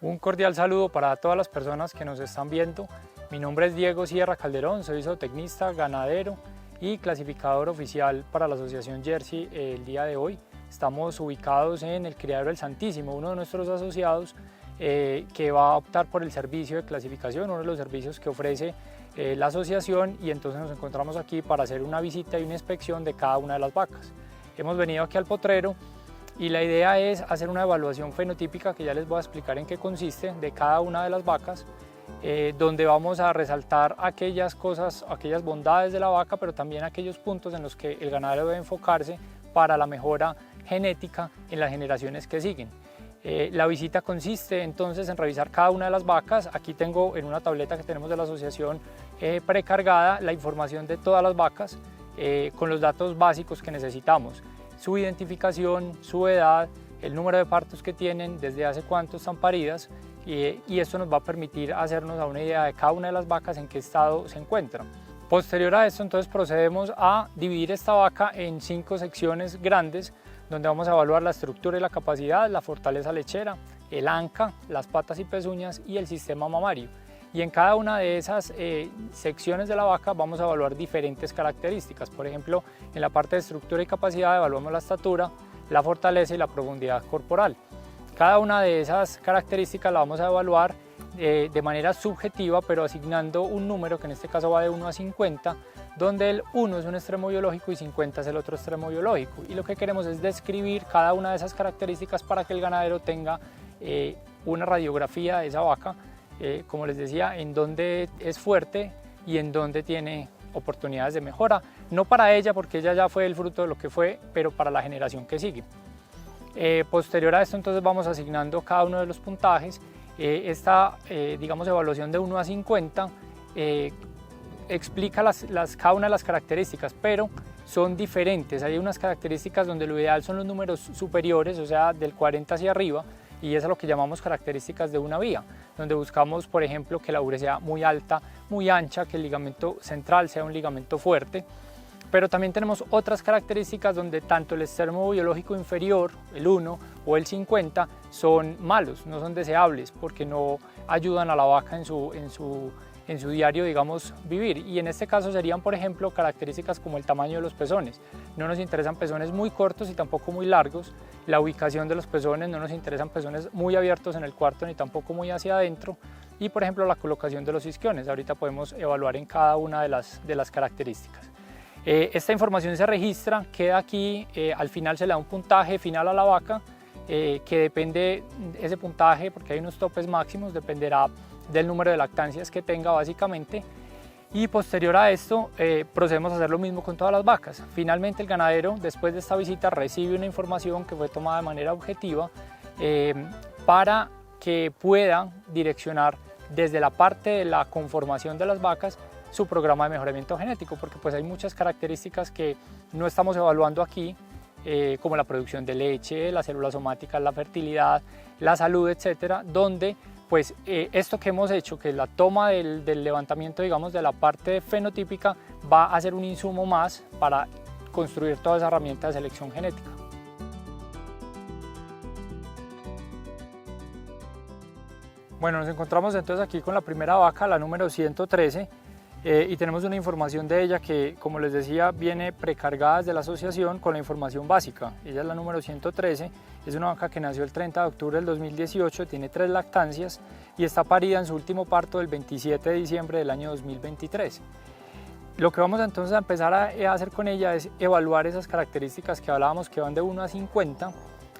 Un cordial saludo para todas las personas que nos están viendo. Mi nombre es Diego Sierra Calderón, soy zootecnista, ganadero y clasificador oficial para la Asociación Jersey el día de hoy. Estamos ubicados en el Criadero El Santísimo, uno de nuestros asociados que va a optar por el servicio de clasificación, uno de los servicios que ofrece la asociación, y entonces nos encontramos aquí para hacer una visita y una inspección de cada una de las vacas. Hemos venido aquí al potrero y la idea es hacer una evaluación fenotípica, que ya les voy a explicar en qué consiste, de cada una de las vacas, donde vamos a resaltar aquellas cosas, aquellas bondades de la vaca, pero también aquellos puntos en los que el ganadero debe enfocarse para la mejora genética en las generaciones que siguen. La visita consiste entonces en revisar cada una de las vacas. Aquí tengo en una tableta que tenemos de la asociación precargada la información de todas las vacas con los datos básicos que necesitamos: su identificación, su edad, el número de partos que tienen, desde hace cuánto están paridas, y esto nos va a permitir hacernos a una idea de cada una de las vacas en qué estado se encuentran. Posterior a esto, entonces procedemos a dividir esta vaca en 5 secciones grandes, donde vamos a evaluar la estructura y la capacidad, la fortaleza lechera, el anca, las patas y pezuñas y el sistema mamario. Y en cada una de esas secciones de la vaca vamos a evaluar diferentes características. Por ejemplo, en la parte de estructura y capacidad evaluamos la estatura, la fortaleza y la profundidad corporal. Cada una de esas características la vamos a evaluar de manera subjetiva, pero asignando un número que en este caso va de 1 a 50, donde el 1 es un extremo biológico y 50 es el otro extremo biológico. Y lo que queremos es describir cada una de esas características para que el ganadero tenga una radiografía de esa vaca, como les decía, en dónde es fuerte y en dónde tiene oportunidades de mejora, no para ella, porque ella ya fue el fruto de lo que fue, pero para la generación que sigue. Posterior a esto, entonces vamos asignando cada uno de los puntajes. Esta digamos, evaluación de 1 a 50 explica cada una de las características, pero son diferentes. Hay unas características donde lo ideal son los números superiores, o sea, del 40 hacia arriba, y eso es lo que llamamos características de una vía, donde buscamos, por ejemplo, que la ubre sea muy alta, muy ancha, que el ligamento central sea un ligamento fuerte. Pero también tenemos otras características donde tanto el extremo biológico inferior, el 1 o el 50, son malos, no son deseables, porque no ayudan a la vaca en su diario, digamos, vivir. Y en este caso serían, por ejemplo, características como el tamaño de los pezones. No nos interesan pezones muy cortos y tampoco muy largos. La ubicación de los pezones, no nos interesan pezones muy abiertos en el cuarto ni tampoco muy hacia adentro. Y, por ejemplo, la colocación de los isquiones. Ahorita podemos evaluar en cada una de las características. Esta información se registra, queda aquí, al final se le da un puntaje final a la vaca, que depende, ese puntaje, porque hay unos topes máximos, dependerá del número de lactancias que tenga básicamente. Y posterior a esto procedemos a hacer lo mismo con todas las vacas. Finalmente el ganadero, después de esta visita, recibe una información que fue tomada de manera objetiva para que pueda direccionar desde la parte de la conformación de las vacas su programa de mejoramiento genético, porque pues hay muchas características que no estamos evaluando aquí, como la producción de leche, las células somáticas, la fertilidad, la salud, etcétera, donde pues esto que hemos hecho, que es la toma del levantamiento, digamos, de la parte fenotípica, va a ser un insumo más para construir toda esa herramienta de selección genética. Bueno, nos encontramos entonces aquí con la primera vaca, la número 113, y tenemos una información de ella que, como les decía, viene precargada desde la asociación con la información básica. Ella es la número 113, es una vaca que nació el 30 de octubre del 2018, tiene 3 lactancias y está parida en su último parto el 27 de diciembre del año 2023. Lo que vamos entonces a empezar a hacer con ella es evaluar esas características que hablábamos, que van de 1 a 50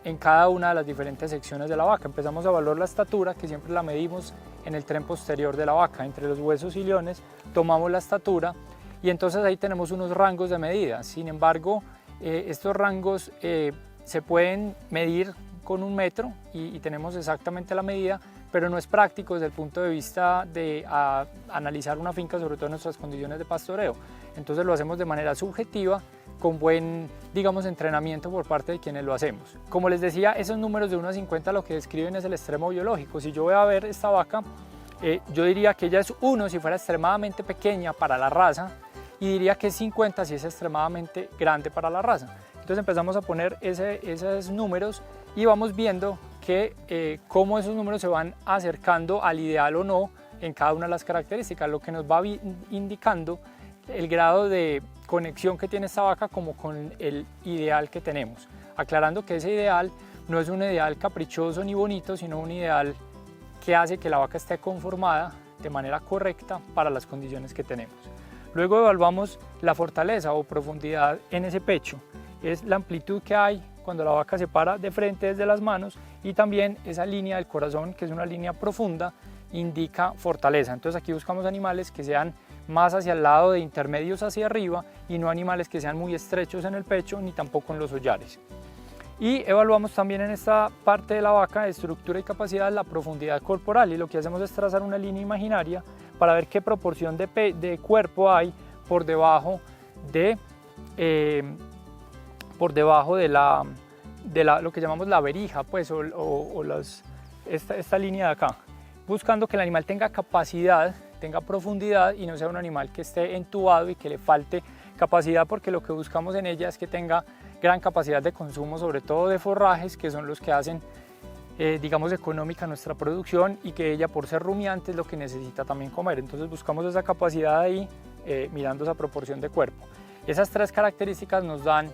en cada una de las diferentes secciones de la vaca. Empezamos a evaluar la estatura, que siempre la medimos en el tren posterior de la vaca, entre los huesos y iliones, tomamos la estatura y entonces ahí tenemos unos rangos de medida. Sin embargo, estos rangos se pueden medir con 1 metro y tenemos exactamente la medida, pero no es práctico desde el punto de vista de analizar una finca, sobre todo en nuestras condiciones de pastoreo. Entonces lo hacemos de manera subjetiva, con buen, digamos, entrenamiento por parte de quienes lo hacemos. Como les decía, esos números de 1 a 50 lo que describen es el extremo biológico. Si yo voy a ver esta vaca, yo diría que ella es 1 si fuera extremadamente pequeña para la raza, y diría que es 50 si es extremadamente grande para la raza. Entonces empezamos a poner esos números y vamos viendo cómo esos números se van acercando al ideal o no en cada una de las características, lo que nos va indicando el grado de conexión que tiene esta vaca como con el ideal que tenemos, aclarando que ese ideal no es un ideal caprichoso ni bonito, sino un ideal que hace que la vaca esté conformada de manera correcta para las condiciones que tenemos. Luego evaluamos la fortaleza o profundidad en ese pecho, es la amplitud que hay cuando la vaca se para de frente desde las manos, y también esa línea del corazón, que es una línea profunda, indica fortaleza. Entonces aquí buscamos animales que sean más hacia el lado de intermedios hacia arriba y no animales que sean muy estrechos en el pecho ni tampoco en los hollares. Y evaluamos también en esta parte de la vaca, estructura y capacidad, la profundidad corporal, y lo que hacemos es trazar una línea imaginaria para ver qué proporción de cuerpo hay por debajo de lo que llamamos la verija, pues, esta línea de acá, buscando que el animal tenga capacidad, tenga profundidad y no sea un animal que esté entubado y que le falte capacidad, porque lo que buscamos en ella es que tenga gran capacidad de consumo, sobre todo de forrajes, que son los que hacen, digamos, económica nuestra producción, y que ella, por ser rumiante, es lo que necesita también comer. Entonces buscamos esa capacidad ahí, mirando esa proporción de cuerpo. Esas tres características nos dan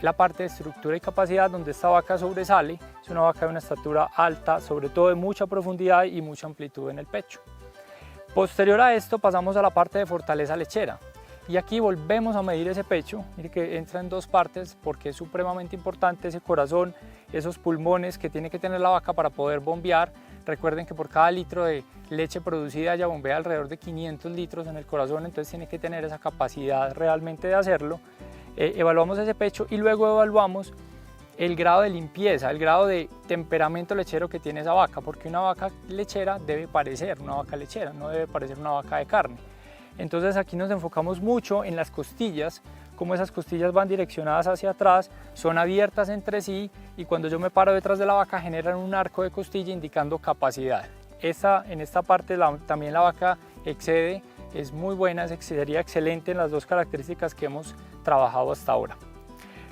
la parte de estructura y capacidad, donde esta vaca sobresale. Es una vaca de una estatura alta, sobre todo de mucha profundidad y mucha amplitud en el pecho. Posterior a esto pasamos a la parte de fortaleza lechera, y aquí volvemos a medir ese pecho. Mire que entra en dos partes porque es supremamente importante ese corazón, esos pulmones que tiene que tener la vaca para poder bombear. Recuerden que por cada litro de leche producida ella bombea alrededor de 500 litros en el corazón, entonces tiene que tener esa capacidad realmente de hacerlo. Evaluamos ese pecho y luego evaluamos el grado de limpieza, el grado de temperamento lechero que tiene esa vaca, porque una vaca lechera debe parecer una vaca lechera, no debe parecer una vaca de carne. Entonces aquí nos enfocamos mucho en las costillas, cómo esas costillas van direccionadas hacia atrás, son abiertas entre sí, y cuando yo me paro detrás de la vaca generan un arco de costilla indicando capacidad. En esta parte también la vaca excede, es muy buena, sería excelente en las dos características que hemos trabajado hasta ahora.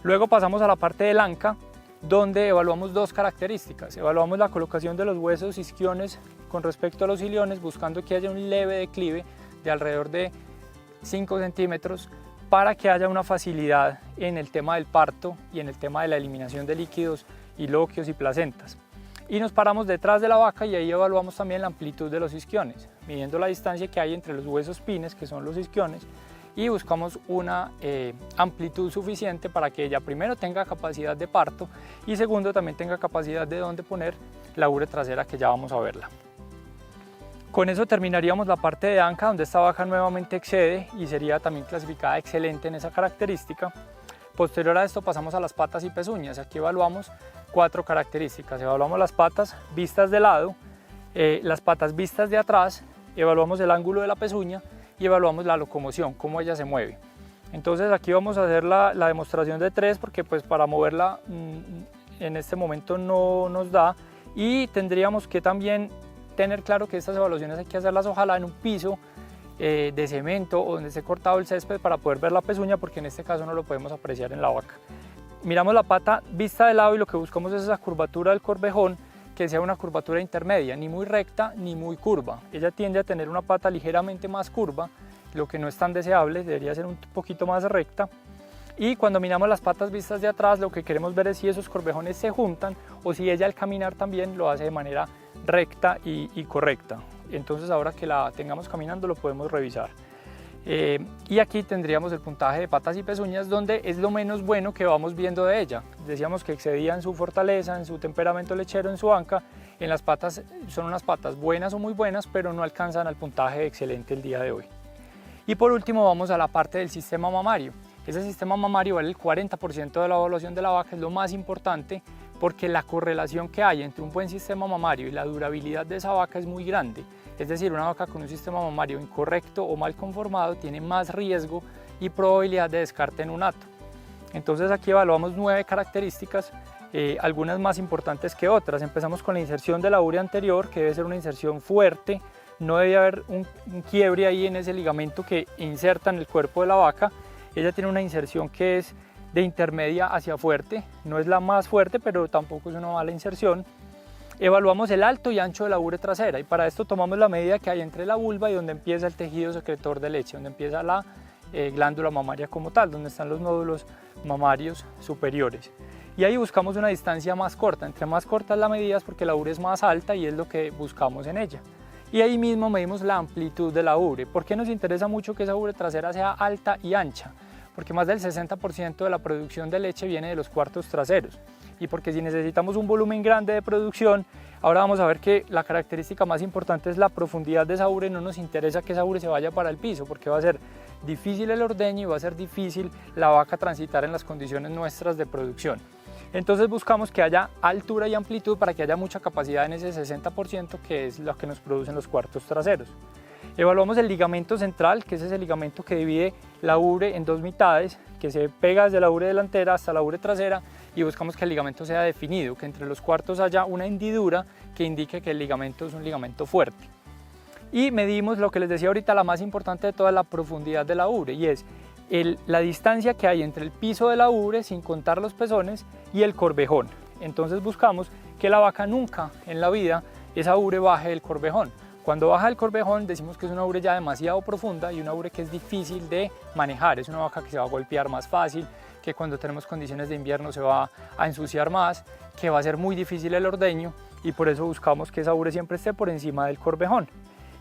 Luego pasamos a la parte del anca, donde evaluamos dos características. Evaluamos la colocación de los huesos isquiones con respecto a los iliones, buscando que haya un leve declive de alrededor de 5 centímetros para que haya una facilidad en el tema del parto y en el tema de la eliminación de líquidos ilóqueos y placentas. Y nos paramos detrás de la vaca y ahí evaluamos también la amplitud de los isquiones, midiendo la distancia que hay entre los huesos pines, que son los isquiones, y buscamos una amplitud suficiente para que ella, primero, tenga capacidad de parto, y segundo, también tenga capacidad de dónde poner la ubre trasera, que ya vamos a verla. Con eso terminaríamos la parte de anca, donde esta vaca nuevamente excede y sería también clasificada excelente en esa característica. Posterior a esto pasamos a las patas y pezuñas. Aquí evaluamos 4 características. Evaluamos las patas vistas de lado, las patas vistas de atrás, evaluamos el ángulo de la pezuña y evaluamos la locomoción, cómo ella se mueve. Entonces aquí vamos a hacer la demostración de 3, porque pues para moverla en este momento no nos da, y tendríamos que también tener claro que estas evaluaciones hay que hacerlas ojalá en un piso de cemento o donde esté cortado el césped para poder ver la pezuña, porque en este caso no lo podemos apreciar en la vaca. Miramos la pata vista de lado y lo que buscamos es esa curvatura del corvejón, que sea una curvatura intermedia, ni muy recta ni muy curva. Ella tiende a tener una pata ligeramente más curva, lo que no es tan deseable, debería ser un poquito más recta. Y cuando miramos las patas vistas de atrás, lo que queremos ver es si esos corvejones se juntan o si ella al caminar también lo hace de manera recta y correcta. Entonces ahora que la tengamos caminando lo podemos revisar. Y aquí tendríamos el puntaje de patas y pezuñas, donde es lo menos bueno que vamos viendo de ella. Decíamos que excedía en su fortaleza, en su temperamento lechero, en su anca. En las patas son unas patas buenas o muy buenas, pero no alcanzan al puntaje excelente el día de hoy. Y por último vamos a la parte del sistema mamario. Ese sistema mamario vale el 40% de la evaluación de la vaca, es lo más importante, porque la correlación que hay entre un buen sistema mamario y la durabilidad de esa vaca es muy grande. Es decir, una vaca con un sistema mamario incorrecto o mal conformado tiene más riesgo y probabilidad de descarte en un hato. Entonces aquí evaluamos 9 características, algunas más importantes que otras. Empezamos con la inserción de la urea anterior, que debe ser una inserción fuerte, no debe haber un quiebre ahí en ese ligamento que inserta en el cuerpo de la vaca. Ella tiene una inserción que es de intermedia hacia fuerte, no es la más fuerte, pero tampoco es una mala inserción. Evaluamos el alto y ancho de la ubre trasera y para esto tomamos la medida que hay entre la vulva y donde empieza el tejido secretor de leche, donde empieza la glándula mamaria como tal, donde están los nódulos mamarios superiores. Y ahí buscamos una distancia más corta, entre más corta es la medida es porque la ubre es más alta y es lo que buscamos en ella. Y ahí mismo medimos la amplitud de la ubre. ¿Por qué nos interesa mucho que esa ubre trasera sea alta y ancha? Porque más del 60% de la producción de leche viene de los cuartos traseros. Y porque si necesitamos un volumen grande de producción, ahora vamos a ver que la característica más importante es la profundidad de esa ubre. No nos interesa que esa ubre se vaya para el piso porque va a ser difícil el ordeño y va a ser difícil la vaca transitar en las condiciones nuestras de producción. Entonces buscamos que haya altura y amplitud para que haya mucha capacidad en ese 60% que es lo que nos producen los cuartos traseros. Evaluamos el ligamento central, que es ese ligamento que divide la ubre en dos mitades, que se pega desde la ubre delantera hasta la ubre trasera, y buscamos que el ligamento sea definido, que entre los cuartos haya una hendidura que indique que el ligamento es un ligamento fuerte. Y medimos lo que les decía ahorita, la más importante de toda la profundidad de la ubre, y es la distancia que hay entre el piso de la ubre, sin contar los pezones, y el corvejón. Entonces buscamos que la vaca nunca en la vida esa ubre baje del corvejón. Cuando baja el corvejón decimos que es una ubre ya demasiado profunda y una ubre que es difícil de manejar, es una vaca que se va a golpear más fácil, que cuando tenemos condiciones de invierno se va a ensuciar más, que va a ser muy difícil el ordeño y por eso buscamos que esa ubre siempre esté por encima del corvejón.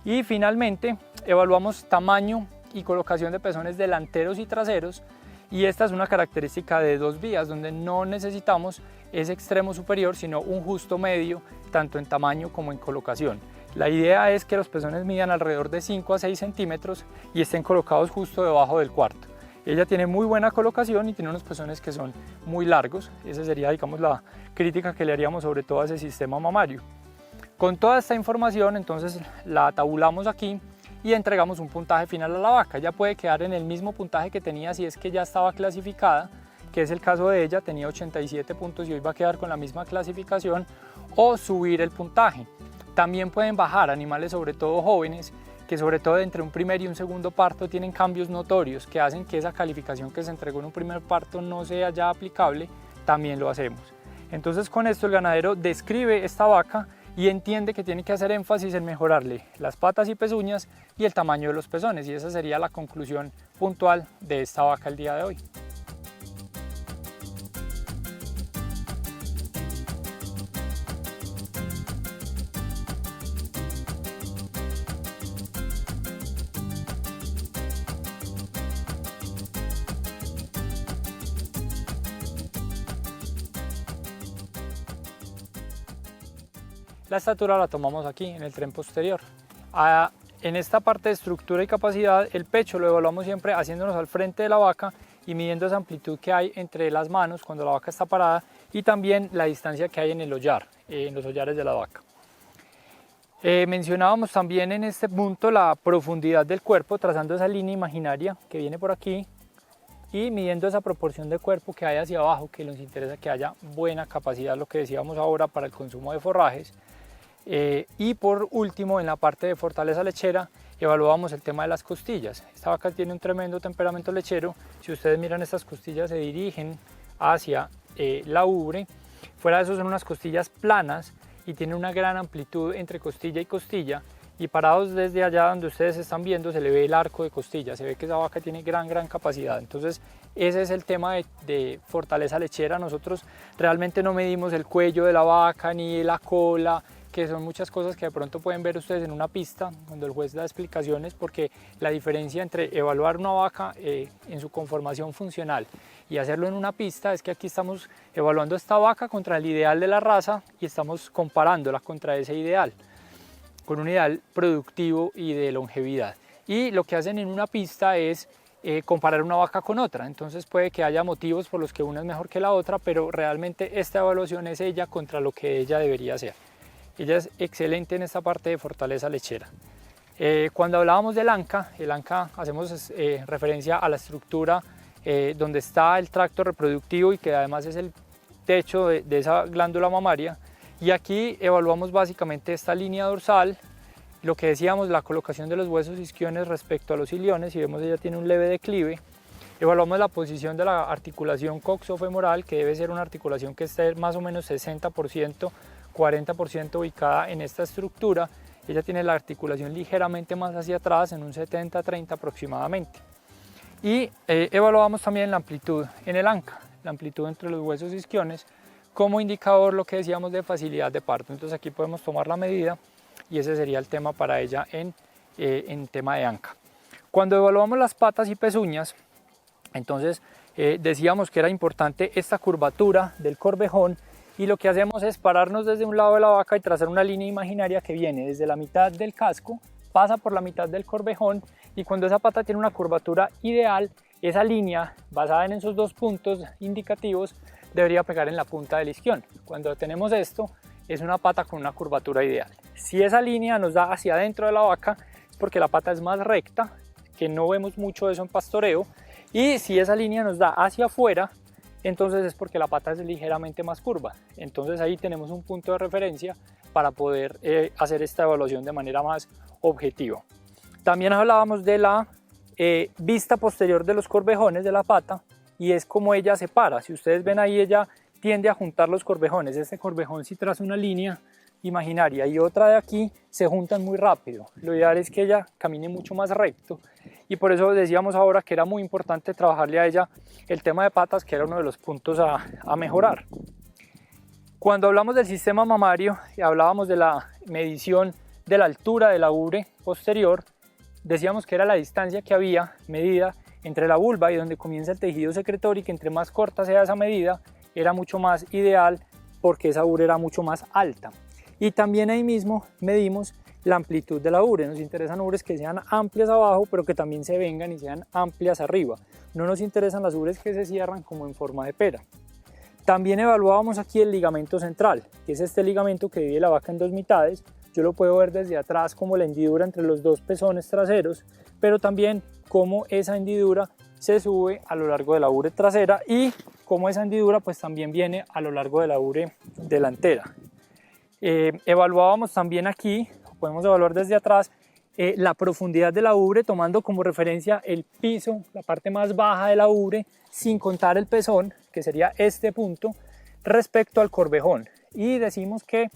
Y finalmente evaluamos tamaño y colocación de pezones delanteros y traseros y esta es una característica de dos vías donde no necesitamos ese extremo superior sino un justo medio tanto en tamaño como en colocación. La idea es que los pezones midan alrededor de 5 a 6 centímetros y estén colocados justo debajo del cuarto. Ella tiene muy buena colocación y tiene unos pezones que son muy largos. Esa sería, digamos, la crítica que le haríamos sobre todo a ese sistema mamario. Con toda esta información, entonces la tabulamos aquí y entregamos un puntaje final a la vaca. Ella puede quedar en el mismo puntaje que tenía si es que ya estaba clasificada, que es el caso de ella, tenía 87 puntos y hoy va a quedar con la misma clasificación, o subir el puntaje. También pueden bajar animales, sobre todo jóvenes, que sobre todo entre un primer y un segundo parto tienen cambios notorios que hacen que esa calificación que se entregó en un primer parto no sea ya aplicable, también lo hacemos. Entonces con esto el ganadero describe esta vaca y entiende que tiene que hacer énfasis en mejorarle las patas y pezuñas y el tamaño de los pezones, y esa sería la conclusión puntual de esta vaca el día de hoy. La estatura la tomamos aquí en el tren posterior. En esta parte de estructura y capacidad, el pecho lo evaluamos siempre haciéndonos al frente de la vaca y midiendo esa amplitud que hay entre las manos cuando la vaca está parada y también la distancia que hay en el hollar, en los hollares de la vaca. Mencionábamos también en este punto la profundidad del cuerpo, trazando esa línea imaginaria que viene por aquí y midiendo esa proporción de cuerpo que hay hacia abajo, que nos interesa que haya buena capacidad, lo que decíamos ahora, para el consumo de forrajes. Y por último, en la parte de fortaleza lechera, evaluamos el tema de las costillas. Esta vaca tiene un tremendo temperamento lechero. Si ustedes miran, estas costillas se dirigen hacia la ubre. Fuera de eso son unas costillas planas y tienen una gran amplitud entre costilla y costilla. Y parados desde allá donde ustedes están viendo se le ve el arco de costilla, se ve que esa vaca tiene gran capacidad. Entonces ese es el tema de fortaleza lechera. Nosotros realmente no medimos el cuello de la vaca ni la cola, que son muchas cosas que de pronto pueden ver ustedes en una pista cuando el juez da explicaciones, porque la diferencia entre evaluar una vaca en su conformación funcional y hacerlo en una pista es que aquí estamos evaluando esta vaca contra el ideal de la raza y estamos comparándola contra ese ideal, con un ideal productivo y de longevidad. Y lo que hacen en una pista es comparar una vaca con otra, entonces puede que haya motivos por los que una es mejor que la otra, pero realmente esta evaluación es ella contra lo que ella debería ser. Ella es excelente en esta parte de fortaleza lechera. Cuando hablábamos del anca, el anca hacemos referencia a la estructura donde está el tracto reproductivo y que además es el techo de esa glándula mamaria. Y aquí evaluamos básicamente esta línea dorsal, lo que decíamos, la colocación de los huesos isquiones respecto a los iliones, y vemos ella tiene un leve declive. Evaluamos la posición de la articulación coxofemoral, que debe ser una articulación que esté más o menos 60% 40% ubicada en esta estructura. Ella tiene la articulación ligeramente más hacia atrás, en un 70-30 aproximadamente. Y evaluamos también la amplitud en el anca, la amplitud entre los huesos isquiones, como indicador lo que decíamos de facilidad de parto. Entonces aquí podemos tomar la medida y ese sería el tema para ella en tema de anca. Cuando evaluamos las patas y pezuñas, entonces decíamos que era importante esta curvatura del corvejón, y lo que hacemos es pararnos desde un lado de la vaca y trazar una línea imaginaria que viene desde la mitad del casco, pasa por la mitad del corvejón, y cuando esa pata tiene una curvatura ideal, esa línea basada en esos dos puntos indicativos debería pegar en la punta del isquión. Cuando tenemos esto, es una pata con una curvatura ideal. Si esa línea nos da hacia adentro de la vaca, es porque la pata es más recta, que no vemos mucho eso en pastoreo, y si esa línea nos da hacia afuera, entonces es porque la pata es ligeramente más curva. Entonces ahí tenemos un punto de referencia para poder hacer esta evaluación de manera más objetiva. También hablábamos de la vista posterior de los corvejones de la pata, y es como ella se para. Si ustedes ven ahí, ella tiende a juntar los corvejones. Este corvejón, si traza una línea imaginaria y otra de aquí, se juntan muy rápido. Lo ideal es que ella camine mucho más recto, y por eso decíamos ahora que era muy importante trabajarle a ella el tema de patas, que era uno de los puntos a mejorar. Cuando hablamos del sistema mamario y hablábamos de la medición de la altura de la ubre posterior, decíamos que era la distancia que había medida entre la vulva y donde comienza el tejido secretorio, y que entre más corta sea esa medida era mucho más ideal, porque esa ubre era mucho más alta. Y también ahí mismo medimos la amplitud de la ubre. Nos interesan ubres que sean amplias abajo, pero que también se vengan y sean amplias arriba. No nos interesan las ubres que se cierran como en forma de pera. También evaluábamos aquí el ligamento central, que es este ligamento que divide la vaca en dos mitades. Yo lo puedo ver desde atrás como la hendidura entre los dos pezones traseros, pero también cómo esa hendidura se sube a lo largo de la ubre trasera, y cómo esa hendidura pues también viene a lo largo de la ubre delantera. Evaluábamos también aquí, podemos evaluar desde atrás, la profundidad de la ubre, tomando como referencia el piso, la parte más baja de la ubre, sin contar el pezón, que sería este punto, respecto al corvejón. Y decimos que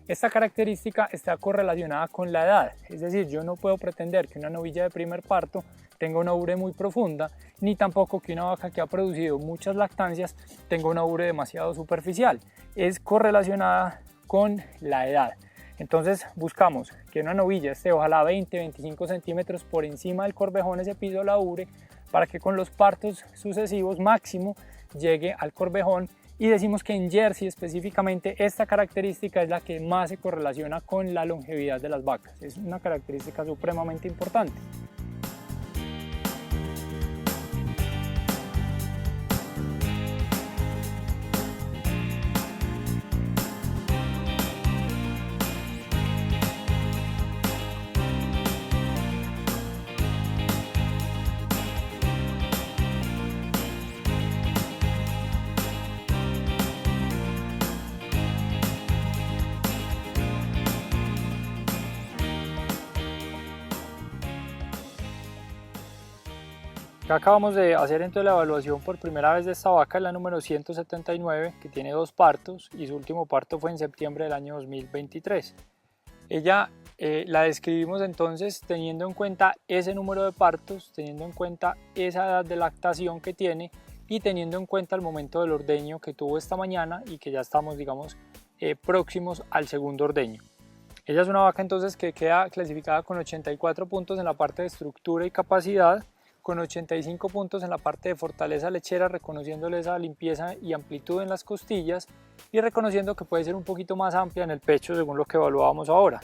esta característica está correlacionada con la edad, es decir, yo no puedo pretender que una novilla de primer parto tenga una ubre muy profunda, ni tampoco que una vaca que ha producido muchas lactancias tenga una ubre demasiado superficial. Es correlacionada con la edad. Entonces buscamos que una novilla esté ojalá 20-25 centímetros por encima del corvejón, ese piso de la ubre, para que con los partos sucesivos máximo llegue al corvejón. Y decimos que en Jersey específicamente esta característica es la que más se correlaciona con la longevidad de las vacas. Es una característica supremamente importante. Acá acabamos de hacer entonces la evaluación por primera vez de esta vaca, la número 179, que tiene 2 partos, y su último parto fue en septiembre del año 2023. Ella la describimos entonces teniendo en cuenta ese número de partos, teniendo en cuenta esa edad de lactación que tiene, y teniendo en cuenta el momento del ordeño que tuvo esta mañana, y que ya estamos, digamos, próximos al segundo ordeño. Ella es una vaca entonces que queda clasificada con 84 puntos en la parte de estructura y capacidad, con 85 puntos en la parte de fortaleza lechera, reconociéndole esa limpieza y amplitud en las costillas, y reconociendo que puede ser un poquito más amplia en el pecho según lo que evaluábamos ahora.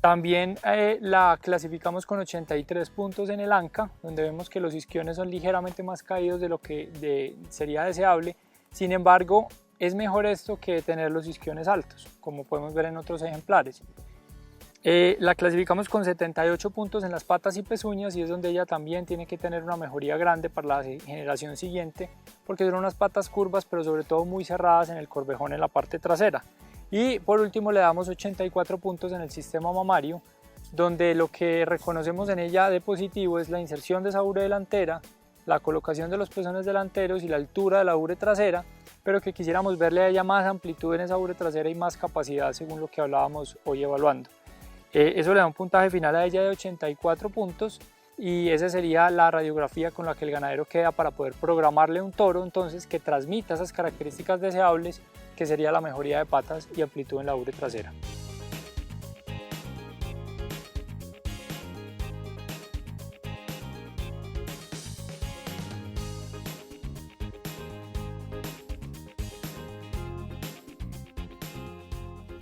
También la clasificamos con 83 puntos en el anca, donde vemos que los isquiones son ligeramente más caídos de lo que sería deseable. Sin embargo, es mejor esto que tener los isquiones altos, como podemos ver en otros ejemplares. La clasificamos con 78 puntos en las patas y pezuñas, y es donde ella también tiene que tener una mejoría grande para la generación siguiente, porque son unas patas curvas, pero sobre todo muy cerradas en el corvejón en la parte trasera. Y por último le damos 84 puntos en el sistema mamario, donde lo que reconocemos en ella de positivo es la inserción de esa ubre delantera, la colocación de los pezones delanteros y la altura de la ubre trasera, pero que quisiéramos verle a ella más amplitud en esa ubre trasera y más capacidad según lo que hablábamos hoy evaluando. Eso le da un puntaje final a ella de 84 puntos y esa sería la radiografía con la que el ganadero queda para poder programarle un toro entonces que transmita esas características deseables, que sería la mejoría de patas y amplitud en la ubre trasera.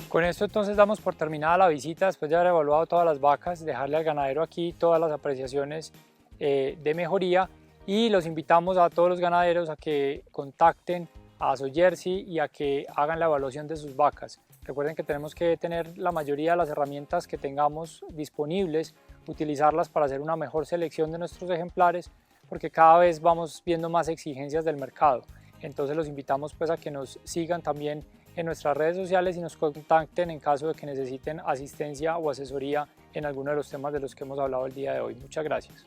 Con esto entonces damos por terminada la visita después de haber evaluado todas las vacas, dejarle al ganadero aquí todas las apreciaciones de mejoría, y los invitamos a todos los ganaderos a que contacten a SoJersey y a que hagan la evaluación de sus vacas. Recuerden que tenemos que tener la mayoría de las herramientas que tengamos disponibles, utilizarlas para hacer una mejor selección de nuestros ejemplares, porque cada vez vamos viendo más exigencias del mercado. Entonces los invitamos pues a que nos sigan también en nuestras redes sociales y nos contacten en caso de que necesiten asistencia o asesoría en alguno de los temas de los que hemos hablado el día de hoy. Muchas gracias.